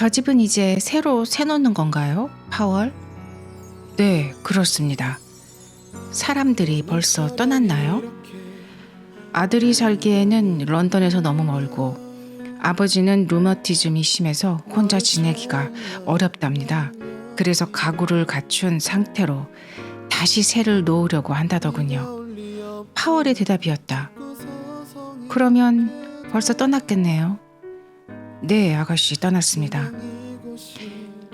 저 집은 이제 새로 새놓는 건가요? 파월? 네, 그렇습니다. 사람들이 벌써 떠났나요? 아들이 살기에는 런던에서 너무 멀고 아버지는 루머티즘이 심해서 혼자 지내기가 어렵답니다. 그래서 가구를 갖춘 상태로 다시 새를 놓으려고 한다더군요. 파월의 대답이었다. 그러면 벌써 떠났겠네요. 네, 아가씨 떠났습니다.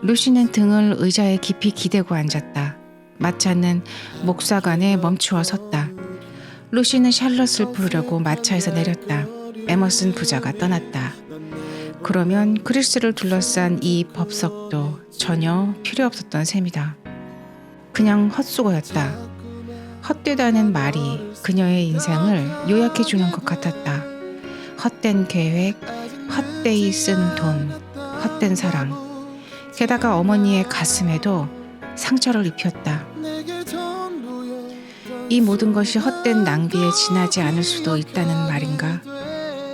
루시는 등을 의자에 깊이 기대고 앉았다. 마차는 목사관에 멈추어 섰다. 루시는 샬럿을 부르려고 마차에서 내렸다. 에머슨 부자가 떠났다. 그러면 크리스를 둘러싼 이 법석도 전혀 필요 없었던 셈이다. 그냥 헛수고였다. 헛되다는 말이 그녀의 인생을 요약해 주는 것 같았다. 헛된 계획, 헛되이 쓴 돈, 헛된 사랑. 게다가 어머니의 가슴에도 상처를 입혔다. 이 모든 것이 헛된 낭비에 지나지 않을 수도 있다는 말인가?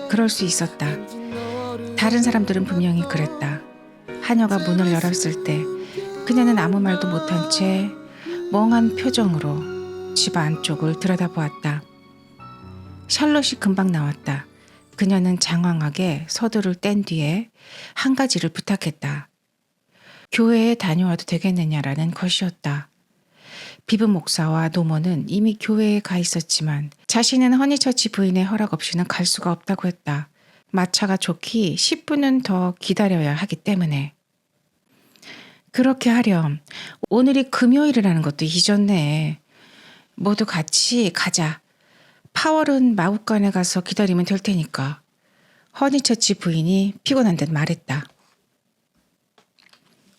그럴 수 있었다. 다른 사람들은 분명히 그랬다. 하녀가 문을 열었을 때 그녀는 아무 말도 못한 채 멍한 표정으로 집 안쪽을 들여다보았다. 샬롯이 금방 나왔다. 그녀는 장황하게 서두를 뗀 뒤에 한 가지를 부탁했다. 교회에 다녀와도 되겠느냐라는 것이었다. 비브 목사와 노모는 이미 교회에 가 있었지만 자신은 허니처치 부인의 허락 없이는 갈 수가 없다고 했다. 마차가 좋기 10분은 더 기다려야 하기 때문에. 그렇게 하렴. 오늘이 금요일이라는 것도 잊었네. 모두 같이 가자. 파월은 마구간에 가서 기다리면 될 테니까. 허니처치 부인이 피곤한 듯 말했다.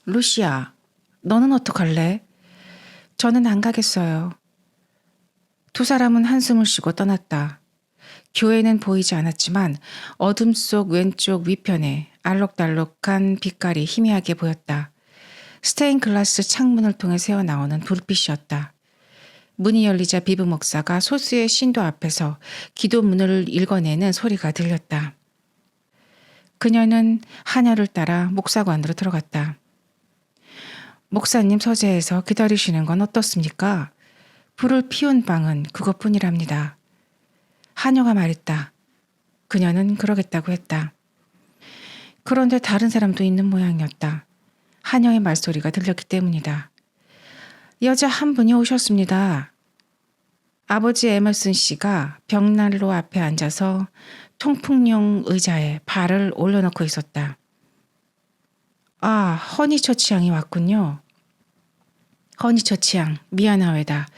루시야, 너는 어떡할래? 저는 안 가겠어요. 두 사람은 한숨을 쉬고 떠났다. 교회는 보이지 않았지만 어둠 속 왼쪽 위편에 알록달록한 빛깔이 희미하게 보였다. 스테인 글라스 창문을 통해 새어나오는 불빛이었다. 문이 열리자 비브 목사가 소수의 신도 앞에서 기도문을 읽어내는 소리가 들렸다. 그녀는 하녀를 따라 목사관으로 들어갔다. 목사님 서재에서 기다리시는 건 어떻습니까? 불을 피운 방은 그것뿐이랍니다. 하녀가 말했다. 그녀는 그러겠다고 했다. 그런데 다른 사람도 있는 모양이었다. 하녀의 말소리가 들렸기 때문이다. 여자 한 분이 오셨습니다. 아버지 에머슨 씨가 벽난로 앞에 앉아서 통풍용 의자에 발을 올려놓고 있었다. 아, 허니처치 양이 왔군요. 허니처치 양, 미안하외다.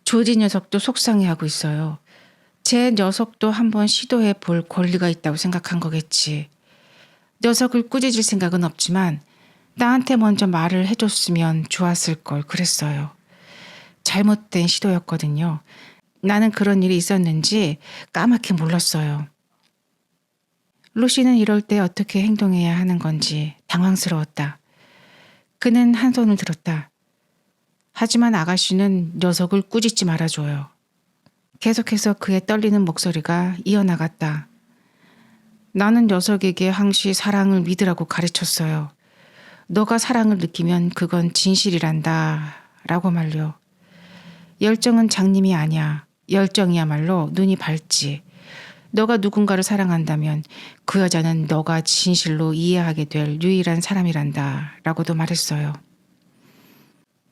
조지 녀석도 속상해하고 있어요. 제 녀석도 한번 시도해 볼 권리가 있다고 생각한 거겠지. 녀석을 꾸짖을 생각은 없지만 나한테 먼저 말을 해줬으면 좋았을 걸 그랬어요. 잘못된 시도였거든요. 나는 그런 일이 있었는지 까맣게 몰랐어요. 루시는 이럴 때 어떻게 행동해야 하는 건지 당황스러웠다. 그는 한 손을 들었다. 하지만 아가씨는 녀석을 꾸짖지 말아줘요. 계속해서 그의 떨리는 목소리가 이어나갔다. 나는 녀석에게 항시 사랑을 믿으라고 가르쳤어요. 너가 사랑을 느끼면 그건 진실이란다 라고 말려. 열정은 장님이 아니야. 열정이야말로 눈이 밝지. 너가 누군가를 사랑한다면 그 여자는 너가 진실로 이해하게 될 유일한 사람이란다 라고도 말했어요.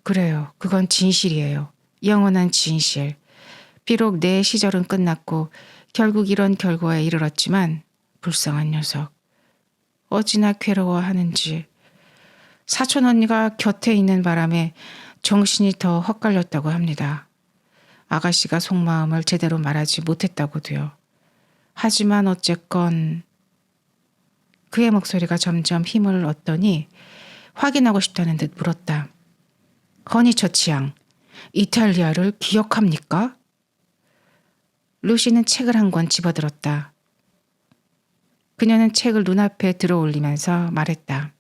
그래요. 그건 진실이에요. 영원한 진실. 비록 내 시절은 끝났고 결국 이런 결과에 이르렀지만 불쌍한 녀석. 어찌나 괴로워하는지. 사촌 언니가 곁에 있는 바람에 정신이 더 헛갈렸다고 합니다. 아가씨가 속마음을 제대로 말하지 못했다고도요. 하지만 어쨌건 그의 목소리가 점점 힘을 얻더니 확인하고 싶다는 듯 물었다. 허니처치 양, 이탈리아를 기억합니까? 루시는 책을 한 권 집어들었다. 그녀는 책을 눈앞에 들어올리면서 말했다.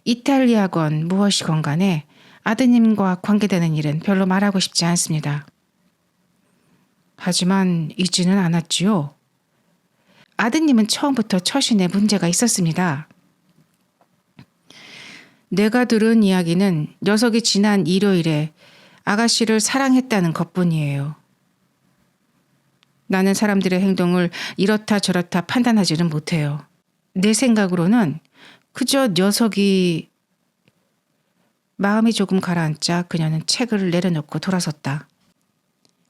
이탈리아건 무엇이건 간에 아드님과 관계되는 일은 별로 말하고 싶지 않습니다. 하지만 잊지는 않았지요. 아드님은 처음부터 처신에 문제가 있었습니다. 내가 들은 이야기는 녀석이 지난 일요일에 아가씨를 사랑했다는 것뿐이에요. 나는 사람들의 행동을 이렇다 저렇다 판단하지는 못해요. 내 생각으로는 그저 녀석이 마음이 조금 가라앉자 그녀는 책을 내려놓고 돌아섰다.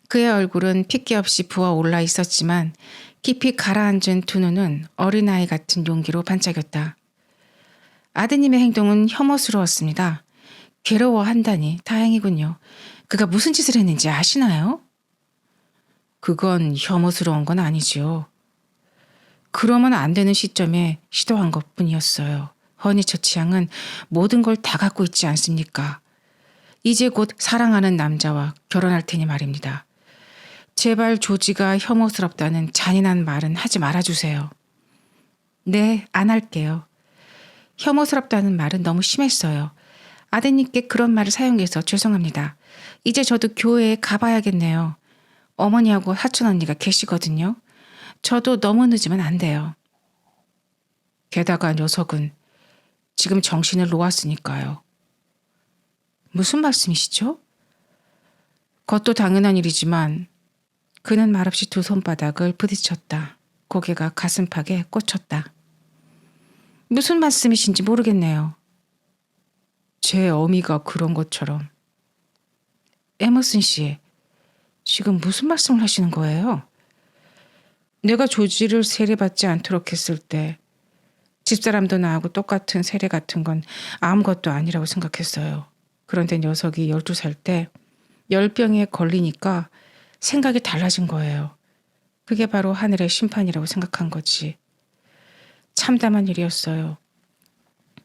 그의 얼굴은 핏기 없이 부어올라 있었지만 깊이 가라앉은 두 눈은 어린아이 같은 용기로 반짝였다. 아드님의 행동은 혐오스러웠습니다. 괴로워한다니 다행이군요. 그가 무슨 짓을 했는지 아시나요? 그건 혐오스러운 건 아니지요. 그러면 안 되는 시점에 시도한 것뿐이었어요. 허니 저 취향은 모든 걸 다 갖고 있지 않습니까? 이제 곧 사랑하는 남자와 결혼할 테니 말입니다. 제발 조지가 혐오스럽다는 잔인한 말은 하지 말아주세요. 네, 안 할게요. 혐오스럽다는 말은 너무 심했어요. 아드님께 그런 말을 사용해서 죄송합니다. 이제 저도 교회에 가봐야겠네요. 어머니하고 사촌 언니가 계시거든요. 저도 너무 늦으면 안 돼요. 게다가 녀석은 지금 정신을 놓았으니까요. 무슨 말씀이시죠? 그것도 당연한 일이지만 그는 말없이 두 손바닥을 부딪혔다. 고개가 가슴팍에 꽂혔다. 무슨 말씀이신지 모르겠네요. 제 어미가 그런 것처럼. 에머슨 씨, 지금 무슨 말씀을 하시는 거예요? 내가 조지를 세례받지 않도록 했을 때 집사람도 나하고 똑같은 세례 같은 건 아무것도 아니라고 생각했어요. 그런데 녀석이 12살 때 열병에 걸리니까 생각이 달라진 거예요. 그게 바로 하늘의 심판이라고 생각한 거지. 참담한 일이었어요.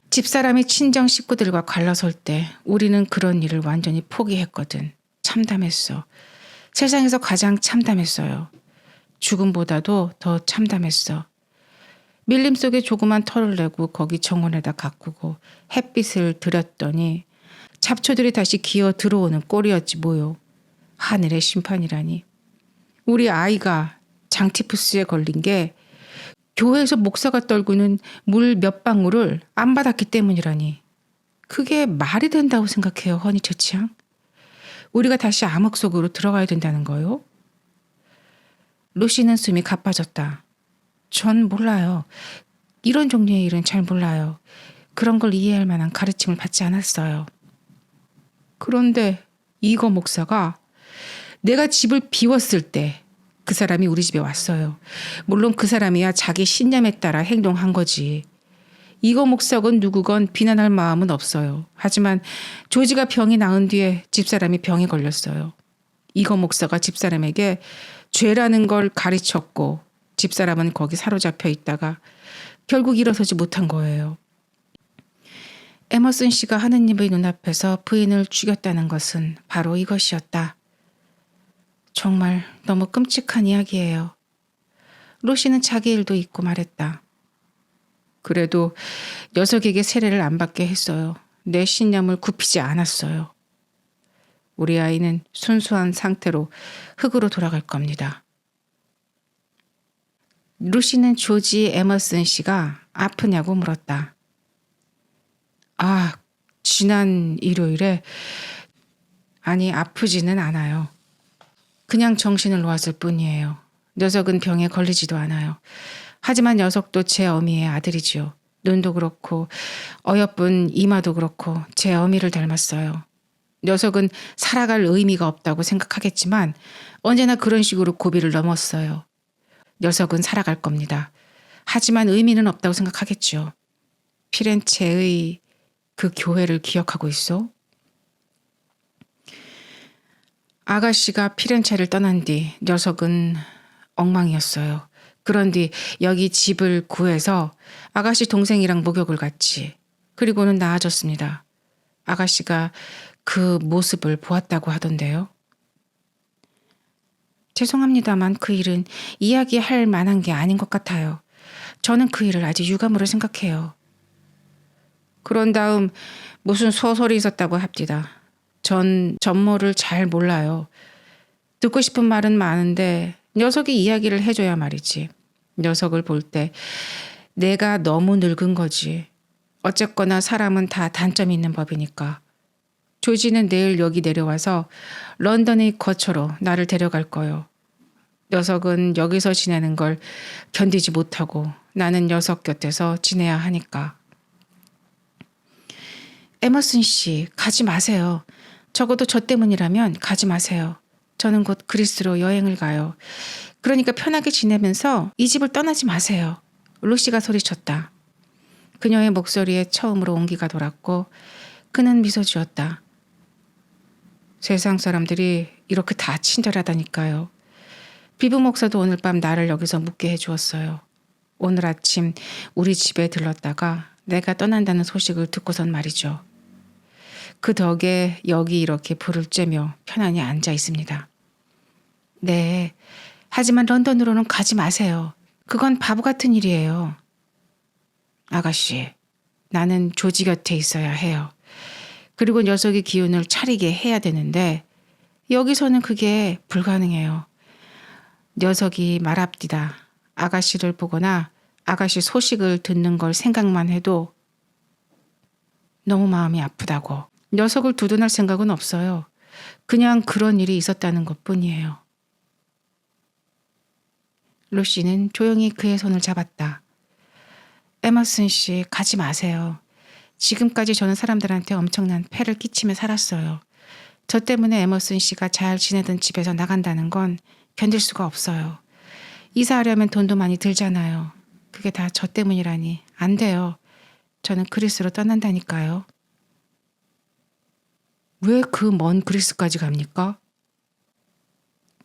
집사람이 친정 식구들과 갈라설 때 우리는 그런 일을 완전히 포기했거든. 참담했어. 세상에서 가장 참담했어요. 죽음보다도 더 참담했어. 밀림 속에 조그만 털을 내고 거기 정원에다 가꾸고 햇빛을 들였더니 잡초들이 다시 기어 들어오는 꼴이었지 뭐요. 하늘의 심판이라니. 우리 아이가 장티푸스에 걸린 게 교회에서 목사가 떨구는 물 몇 방울을 안 받았기 때문이라니. 그게 말이 된다고 생각해요, 허니 처치양? 우리가 다시 암흑 속으로 들어가야 된다는 거요? 루시는 숨이 가빠졌다. 전 몰라요. 이런 종류의 일은 잘 몰라요. 그런 걸 이해할 만한 가르침을 받지 않았어요. 그런데 이거 목사가 내가 집을 비웠을 때 그 사람이 우리 집에 왔어요. 물론 그 사람이야 자기 신념에 따라 행동한 거지. 이거 목사건 누구건 비난할 마음은 없어요. 하지만 조지가 병이 나은 뒤에 집사람이 병에 걸렸어요. 이거 목사가 집사람에게 죄라는 걸 가르쳤고 집사람은 거기 사로잡혀 있다가 결국 일어서지 못한 거예요. 에머슨 씨가 하느님의 눈앞에서 부인을 죽였다는 것은 바로 이것이었다. 정말 너무 끔찍한 이야기예요. 루시는 자기 일도 잊고 말했다. 그래도 녀석에게 세례를 안 받게 했어요. 내 신념을 굽히지 않았어요. 우리 아이는 순수한 상태로 흙으로 돌아갈 겁니다. 루시는 조지 에머슨 씨가 아프냐고 물었다. 아, 지난 일요일에 아니 아프지는 않아요. 그냥 정신을 놓았을 뿐이에요. 녀석은 병에 걸리지도 않아요. 하지만 녀석도 제 어미의 아들이지요. 눈도 그렇고 어여쁜 이마도 그렇고 제 어미를 닮았어요. 녀석은 살아갈 의미가 없다고 생각하겠지만 언제나 그런 식으로 고비를 넘었어요. 녀석은 살아갈 겁니다. 하지만 의미는 없다고 생각하겠죠. 피렌체의 그 교회를 기억하고 있어? 아가씨가 피렌체를 떠난 뒤 녀석은 엉망이었어요. 그런 뒤 여기 집을 구해서 아가씨 동생이랑 목욕을 갔지. 그리고는 나아졌습니다. 아가씨가 그 모습을 보았다고 하던데요. 죄송합니다만 그 일은 이야기할 만한 게 아닌 것 같아요. 저는 그 일을 아주 유감으로 생각해요. 그런 다음 무슨 소설이 있었다고 합디다. 전 전모를 잘 몰라요. 듣고 싶은 말은 많은데 녀석이 이야기를 해줘야 말이지. 녀석을 볼 때 내가 너무 늙은 거지. 어쨌거나 사람은 다 단점이 있는 법이니까. 조지는 내일 여기 내려와서 런던의 거처로 나를 데려갈 거요. 녀석은 여기서 지내는 걸 견디지 못하고 나는 녀석 곁에서 지내야 하니까. 에머슨 씨, 가지 마세요. 적어도 저 때문이라면 가지 마세요. 저는 곧 그리스로 여행을 가요. 그러니까 편하게 지내면서 이 집을 떠나지 마세요. 루시가 소리쳤다. 그녀의 목소리에 처음으로 온기가 돌았고 그는 미소 지었다. 세상 사람들이 이렇게 다 친절하다니까요. 비부 목사도 오늘 밤 나를 여기서 묵게 해주었어요. 오늘 아침 우리 집에 들렀다가 내가 떠난다는 소식을 듣고선 말이죠. 그 덕에 여기 이렇게 불을 쬐며 편안히 앉아 있습니다. 네, 하지만 런던으로는 가지 마세요. 그건 바보 같은 일이에요. 아가씨, 나는 조지 곁에 있어야 해요. 그리고 녀석의 기운을 차리게 해야 되는데 여기서는 그게 불가능해요. 녀석이 말 앞디다 아가씨를 보거나 아가씨 소식을 듣는 걸 생각만 해도 너무 마음이 아프다고. 녀석을 두둔할 생각은 없어요. 그냥 그런 일이 있었다는 것뿐이에요. 루시는 조용히 그의 손을 잡았다. 에머슨 씨, 가지 마세요. 지금까지 저는 사람들한테 엄청난 폐를 끼치며 살았어요. 저 때문에 에머슨 씨가 잘 지내던 집에서 나간다는 건 견딜 수가 없어요. 이사하려면 돈도 많이 들잖아요. 그게 다 저 때문이라니 안 돼요. 저는 그리스로 떠난다니까요. 왜 그 먼 그리스까지 갑니까?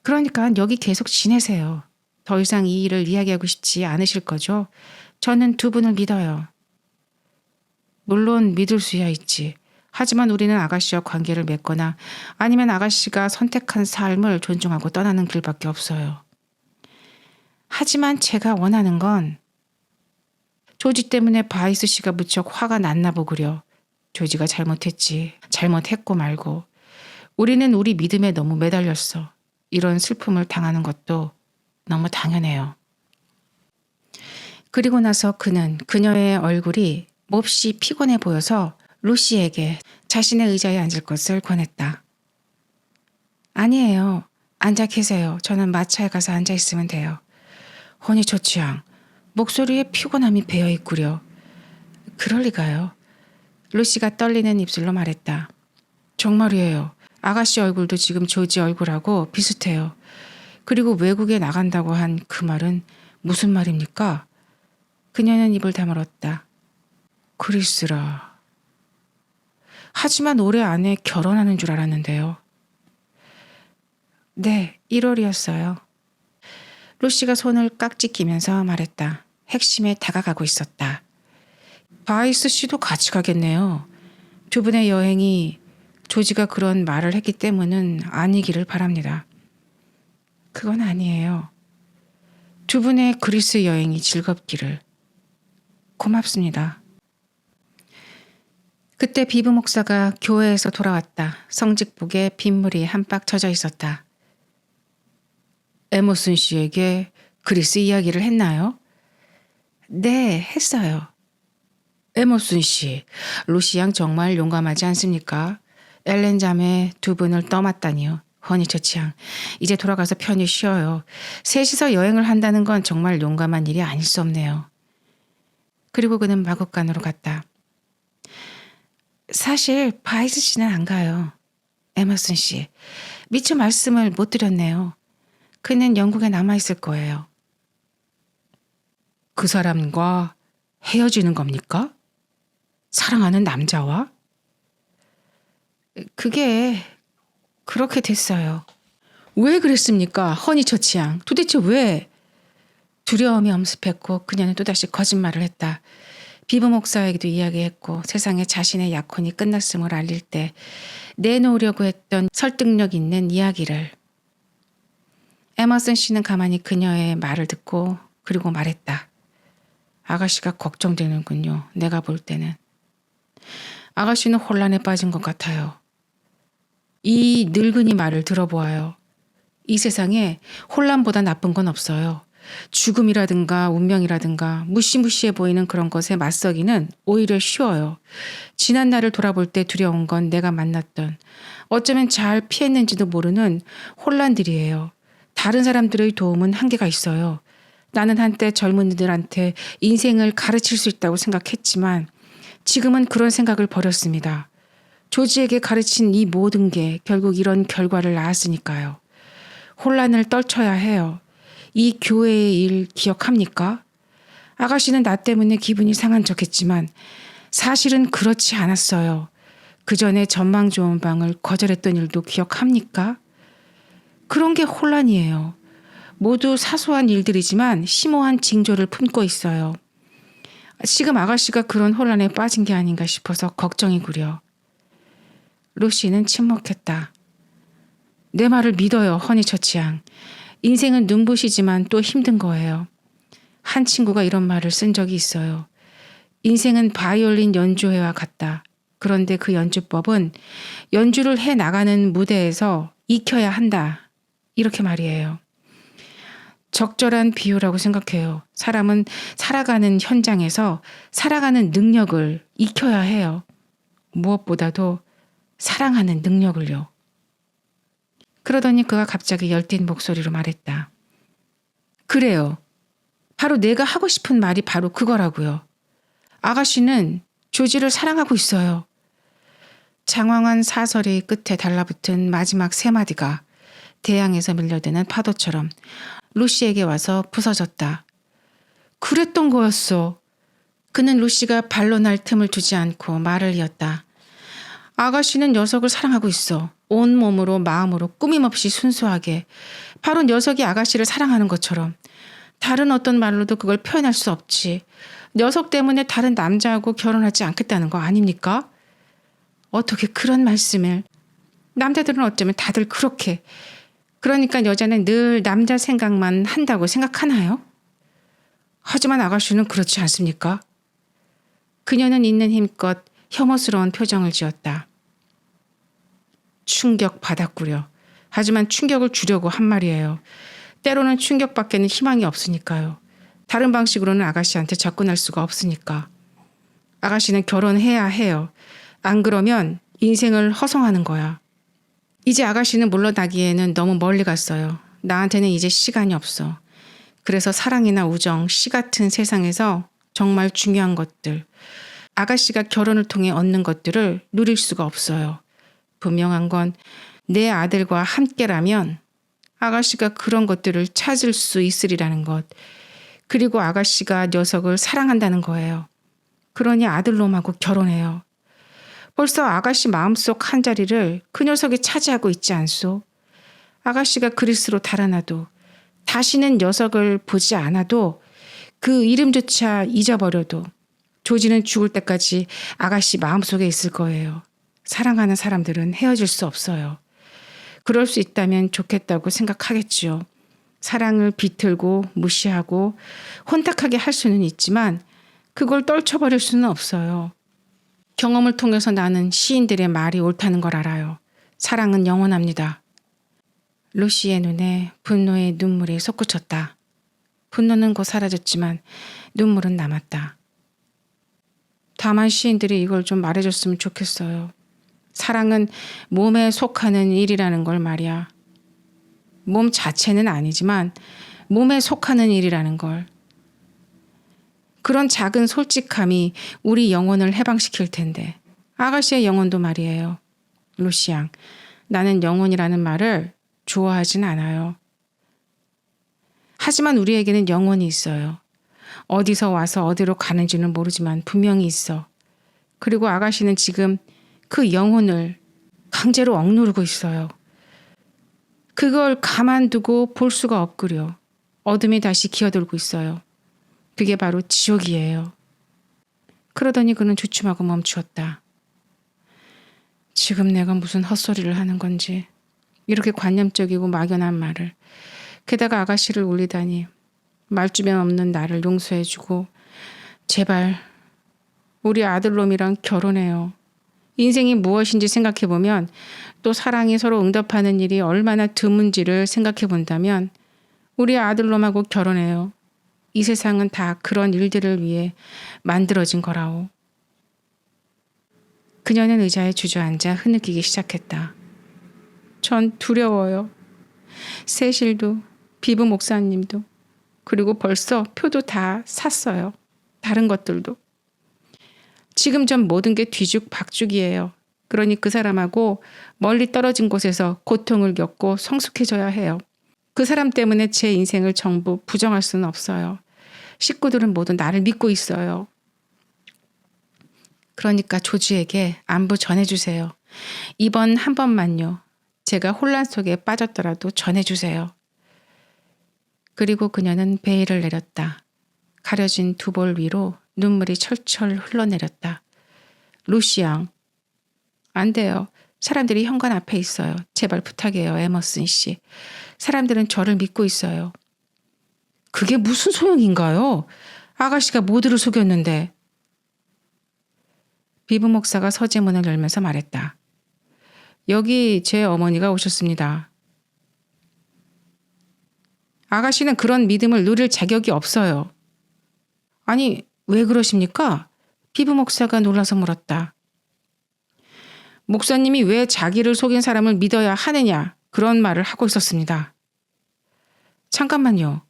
그러니까 여기 계속 지내세요. 더 이상 이 일을 이야기하고 싶지 않으실 거죠? 저는 두 분을 믿어요. 물론 믿을 수야 있지. 하지만 우리는 아가씨와 관계를 맺거나 아니면 아가씨가 선택한 삶을 존중하고 떠나는 길밖에 없어요. 하지만 제가 원하는 건 조지 때문에 바이스 씨가 무척 화가 났나 보구려. 조지가 잘못했지. 잘못했고 말고. 우리는 우리 믿음에 너무 매달렸어. 이런 슬픔을 당하는 것도 너무 당연해요. 그리고 나서 그는 그녀의 얼굴이 몹시 피곤해 보여서 루시에게 자신의 의자에 앉을 것을 권했다. 아니에요. 앉아 계세요. 저는 마차에 가서 앉아 있으면 돼요. 허니 저 취향. 목소리에 피곤함이 배어 있구려. 그럴 리가요. 루시가 떨리는 입술로 말했다. 정말이에요. 아가씨 얼굴도 지금 조지 얼굴하고 비슷해요. 그리고 외국에 나간다고 한 그 말은 무슨 말입니까? 그녀는 입을 다물었다. 그리스라. 하지만 올해 안에 결혼하는 줄 알았는데요. 네, 1월이었어요. 루시가 손을 깍지 끼면서 말했다. 핵심에 다가가고 있었다. 바이스 씨도 같이 가겠네요. 두 분의 여행이 조지가 그런 말을 했기 때문은 아니기를 바랍니다. 그건 아니에요. 두 분의 그리스 여행이 즐겁기를. 고맙습니다. 그때 비부 목사가 교회에서 돌아왔다. 성직복에 빗물이 한박 젖어 있었다. 에머슨 씨에게 그리스 이야기를 했나요? 네, 했어요. 에머슨 씨, 루시 양 정말 용감하지 않습니까? 엘렌 자매 두 분을 떠맡다니요. 허니 저 취향, 이제 돌아가서 편히 쉬어요. 셋이서 여행을 한다는 건 정말 용감한 일이 아닐 수 없네요. 그리고 그는 마국간으로 갔다. 사실 바이스 씨는 안 가요. 에머슨 씨, 미처 말씀을 못 드렸네요. 그는 영국에 남아있을 거예요. 그 사람과 헤어지는 겁니까? 사랑하는 남자와? 그게 그렇게 됐어요. 왜 그랬습니까? 허니 저 취향. 도대체 왜? 두려움이 엄습했고 그녀는 또다시 거짓말을 했다. 비부 목사에게도 이야기했고 세상에 자신의 약혼이 끝났음을 알릴 때 내놓으려고 했던 설득력 있는 이야기를. 에머슨 씨는 가만히 그녀의 말을 듣고 그리고 말했다. 아가씨가 걱정되는군요. 내가 볼 때는. 아가씨는 혼란에 빠진 것 같아요. 이 늙은이 말을 들어보아요. 이 세상에 혼란보다 나쁜 건 없어요. 죽음이라든가 운명이라든가 무시무시해 보이는 그런 것에 맞서기는 오히려 쉬워요. 지난 날을 돌아볼 때 두려운 건 내가 만났던 어쩌면 잘 피했는지도 모르는 혼란들이에요. 다른 사람들의 도움은 한계가 있어요. 나는 한때 젊은이들한테 인생을 가르칠 수 있다고 생각했지만 지금은 그런 생각을 버렸습니다. 조지에게 가르친 이 모든 게 결국 이런 결과를 낳았으니까요. 혼란을 떨쳐야 해요. 이 교회의 일 기억합니까? 아가씨는 나 때문에 기분이 상한 척했지만 사실은 그렇지 않았어요. 그 전에 전망 좋은 방을 거절했던 일도 기억합니까? 그런 게 혼란이에요. 모두 사소한 일들이지만 심오한 징조를 품고 있어요. 지금 아가씨가 그런 혼란에 빠진 게 아닌가 싶어서 걱정이구려. 루시는 침묵했다. 내 말을 믿어요, 허니처치양. 인생은 눈부시지만 또 힘든 거예요. 한 친구가 이런 말을 쓴 적이 있어요. 인생은 바이올린 연주회와 같다. 그런데 그 연주법은 연주를 해 나가는 무대에서 익혀야 한다. 이렇게 말이에요. 적절한 비유라고 생각해요. 사람은 살아가는 현장에서 살아가는 능력을 익혀야 해요. 무엇보다도 사랑하는 능력을요. 그러더니 그가 갑자기 열띤 목소리로 말했다. 그래요. 바로 내가 하고 싶은 말이 바로 그거라고요. 아가씨는 조지를 사랑하고 있어요. 장황한 사설의 끝에 달라붙은 마지막 세 마디가 대양에서 밀려드는 파도처럼 루시에게 와서 부서졌다. 그랬던 거였어. 그는 루시가 반론할 틈을 두지 않고 말을 이었다. 아가씨는 녀석을 사랑하고 있어. 온몸으로 마음으로 꾸밈없이 순수하게. 바로 녀석이 아가씨를 사랑하는 것처럼. 다른 어떤 말로도 그걸 표현할 수 없지. 녀석 때문에 다른 남자하고 결혼하지 않겠다는 거 아닙니까? 어떻게 그런 말씀을. 남자들은 어쩌면 다들 그렇게. 그러니까 여자는 늘 남자 생각만 한다고 생각하나요? 하지만 아가씨는 그렇지 않습니까? 그녀는 있는 힘껏 혐오스러운 표정을 지었다. 충격받았구려. 하지만 충격을 주려고 한 말이에요. 때로는 충격밖에는 희망이 없으니까요. 다른 방식으로는 아가씨한테 접근할 수가 없으니까. 아가씨는 결혼해야 해요. 안 그러면 인생을 허송하는 거야. 이제 아가씨는 물러나기에는 너무 멀리 갔어요. 나한테는 이제 시간이 없어. 그래서 사랑이나 우정, 시 같은 세상에서 정말 중요한 것들, 아가씨가 결혼을 통해 얻는 것들을 누릴 수가 없어요. 분명한 건 내 아들과 함께라면 아가씨가 그런 것들을 찾을 수 있으리라는 것. 그리고 아가씨가 녀석을 사랑한다는 거예요. 그러니 아들놈하고 결혼해요. 벌써 아가씨 마음속 한 자리를 그 녀석이 차지하고 있지 않소? 아가씨가 그리스로 달아나도 다시는 녀석을 보지 않아도 그 이름조차 잊어버려도 조지는 죽을 때까지 아가씨 마음속에 있을 거예요. 사랑하는 사람들은 헤어질 수 없어요. 그럴 수 있다면 좋겠다고 생각하겠지요. 사랑을 비틀고 무시하고 혼탁하게 할 수는 있지만 그걸 떨쳐버릴 수는 없어요. 경험을 통해서 나는 시인들의 말이 옳다는 걸 알아요. 사랑은 영원합니다. 루시의 눈에 분노의 눈물이 솟구쳤다. 분노는 곧 사라졌지만 눈물은 남았다. 다만 시인들이 이걸 좀 말해줬으면 좋겠어요. 사랑은 몸에 속하는 일이라는 걸 말이야. 몸 자체는 아니지만 몸에 속하는 일이라는 걸. 그런 작은 솔직함이 우리 영혼을 해방시킬 텐데. 아가씨의 영혼도 말이에요. 루시 양, 나는 영혼이라는 말을 좋아하진 않아요. 하지만 우리에게는 영혼이 있어요. 어디서 와서 어디로 가는지는 모르지만 분명히 있어. 그리고 아가씨는 지금 그 영혼을 강제로 억누르고 있어요. 그걸 가만두고 볼 수가 없구려. 어둠이 다시 기어들고 있어요. 그게 바로 지옥이에요. 그러더니 그는 주춤하고 멈추었다. 지금 내가 무슨 헛소리를 하는 건지. 이렇게 관념적이고 막연한 말을. 게다가 아가씨를 울리다니. 말주변 없는 나를 용서해주고 제발 우리 아들놈이랑 결혼해요. 인생이 무엇인지 생각해보면 또 사랑이 서로 응답하는 일이 얼마나 드문지를 생각해본다면 우리 아들놈하고 결혼해요. 이 세상은 다 그런 일들을 위해 만들어진 거라오. 그녀는 의자에 주저앉아 흐느끼기 시작했다. 전 두려워요. 세실도 비부 목사님도 그리고 벌써 표도 다 샀어요. 다른 것들도. 지금 전 모든 게 뒤죽박죽이에요. 그러니 그 사람하고 멀리 떨어진 곳에서 고통을 겪고 성숙해져야 해요. 그 사람 때문에 제 인생을 전부 부정할 수는 없어요. 식구들은 모두 나를 믿고 있어요. 그러니까 조지에게 안부 전해주세요. 이번 한 번만요. 제가 혼란 속에 빠졌더라도 전해주세요. 그리고 그녀는 베일을 내렸다. 가려진 두 볼 위로 눈물이 철철 흘러내렸다. 루시 양. 안 돼요. 사람들이 현관 앞에 있어요. 제발 부탁해요, 에머슨 씨. 사람들은 저를 믿고 있어요. 그게 무슨 소용인가요? 아가씨가 모두를 속였는데. 비부 목사가 서재문을 열면서 말했다. 여기 제 어머니가 오셨습니다. 아가씨는 그런 믿음을 누릴 자격이 없어요. 아니, 왜 그러십니까? 비부 목사가 놀라서 물었다. 목사님이 왜 자기를 속인 사람을 믿어야 하느냐 그런 말을 하고 있었습니다. 잠깐만요.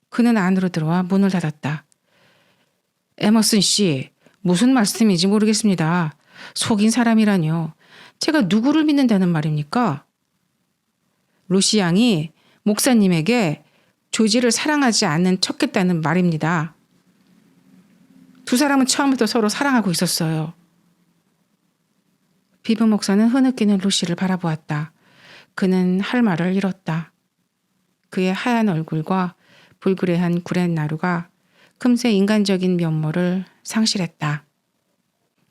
그는 안으로 들어와 문을 닫았다. 에머슨 씨, 무슨 말씀인지 모르겠습니다. 속인 사람이라뇨. 제가 누구를 믿는다는 말입니까? 루시 양이 목사님에게 조지를 사랑하지 않는 척했다는 말입니다. 두 사람은 처음부터 서로 사랑하고 있었어요. 비부 목사는 흐느끼는 루시를 바라보았다. 그는 할 말을 잃었다. 그의 하얀 얼굴과 불그레한 구렛나루가 금세 인간적인 면모를 상실했다.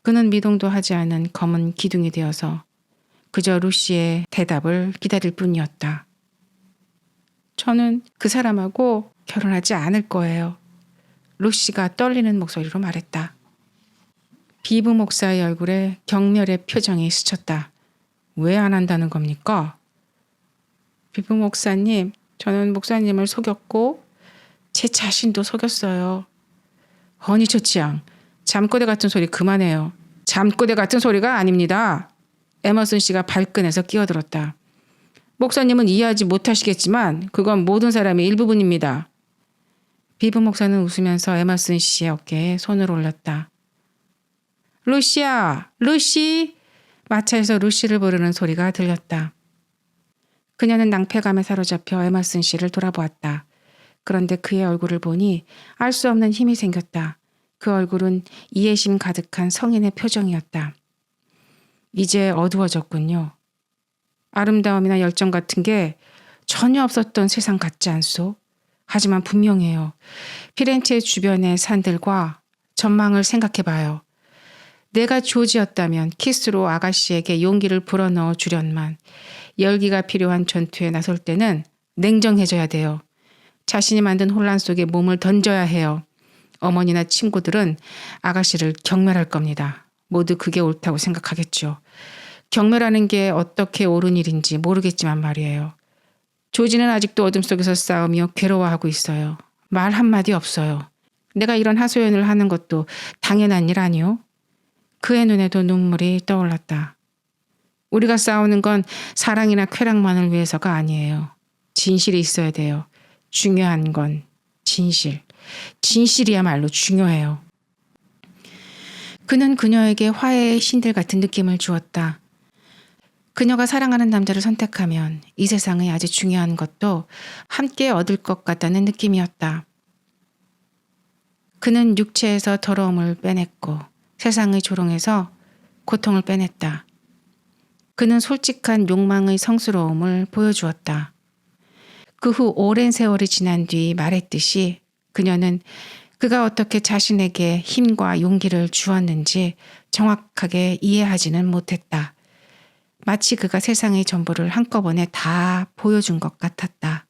그는 미동도 하지 않은 검은 기둥이 되어서 그저 루시의 대답을 기다릴 뿐이었다. 저는 그 사람하고 결혼하지 않을 거예요. 루시가 떨리는 목소리로 말했다. 비부 목사의 얼굴에 경멸의 표정이 스쳤다. 왜 안 한다는 겁니까? 비부 목사님, 저는 목사님을 속였고 제 자신도 속였어요. 허니 처치양, 잠꼬대 같은 소리 그만해요. 잠꼬대 같은 소리가 아닙니다. 에머슨 씨가 발끈해서 끼어들었다. 목사님은 이해하지 못하시겠지만 그건 모든 사람의 일부분입니다. 비부 목사는 웃으면서 에머슨 씨의 어깨에 손을 올렸다. 루시야, 루시! 마차에서 루시를 부르는 소리가 들렸다. 그녀는 낭패감에 사로잡혀 에머슨 씨를 돌아보았다. 그런데 그의 얼굴을 보니 알 수 없는 힘이 생겼다. 그 얼굴은 이해심 가득한 성인의 표정이었다. 이제 어두워졌군요. 아름다움이나 열정 같은 게 전혀 없었던 세상 같지 않소? 하지만 분명해요. 피렌체 주변의 산들과 전망을 생각해봐요. 내가 조지였다면 키스로 아가씨에게 용기를 불어넣어 주련만 열기가 필요한 전투에 나설 때는 냉정해져야 돼요. 자신이 만든 혼란 속에 몸을 던져야 해요. 어머니나 친구들은 아가씨를 경멸할 겁니다. 모두 그게 옳다고 생각하겠죠. 경멸하는 게 어떻게 옳은 일인지 모르겠지만 말이에요. 조지는 아직도 어둠 속에서 싸우며 괴로워하고 있어요. 말 한마디 없어요. 내가 이런 하소연을 하는 것도 당연한 일 아니요? 그의 눈에도 눈물이 떠올랐다. 우리가 싸우는 건 사랑이나 쾌락만을 위해서가 아니에요. 진실이 있어야 돼요. 중요한 건 진실. 진실이야말로 중요해요. 그는 그녀에게 화해의 신들 같은 느낌을 주었다. 그녀가 사랑하는 남자를 선택하면 이 세상의 아주 중요한 것도 함께 얻을 것 같다는 느낌이었다. 그는 육체에서 더러움을 빼냈고 세상의 조롱에서 고통을 빼냈다. 그는 솔직한 욕망의 성스러움을 보여주었다. 그 후 오랜 세월이 지난 뒤 말했듯이 그녀는 그가 어떻게 자신에게 힘과 용기를 주었는지 정확하게 이해하지는 못했다. 마치 그가 세상의 전부를 한꺼번에 다 보여준 것 같았다.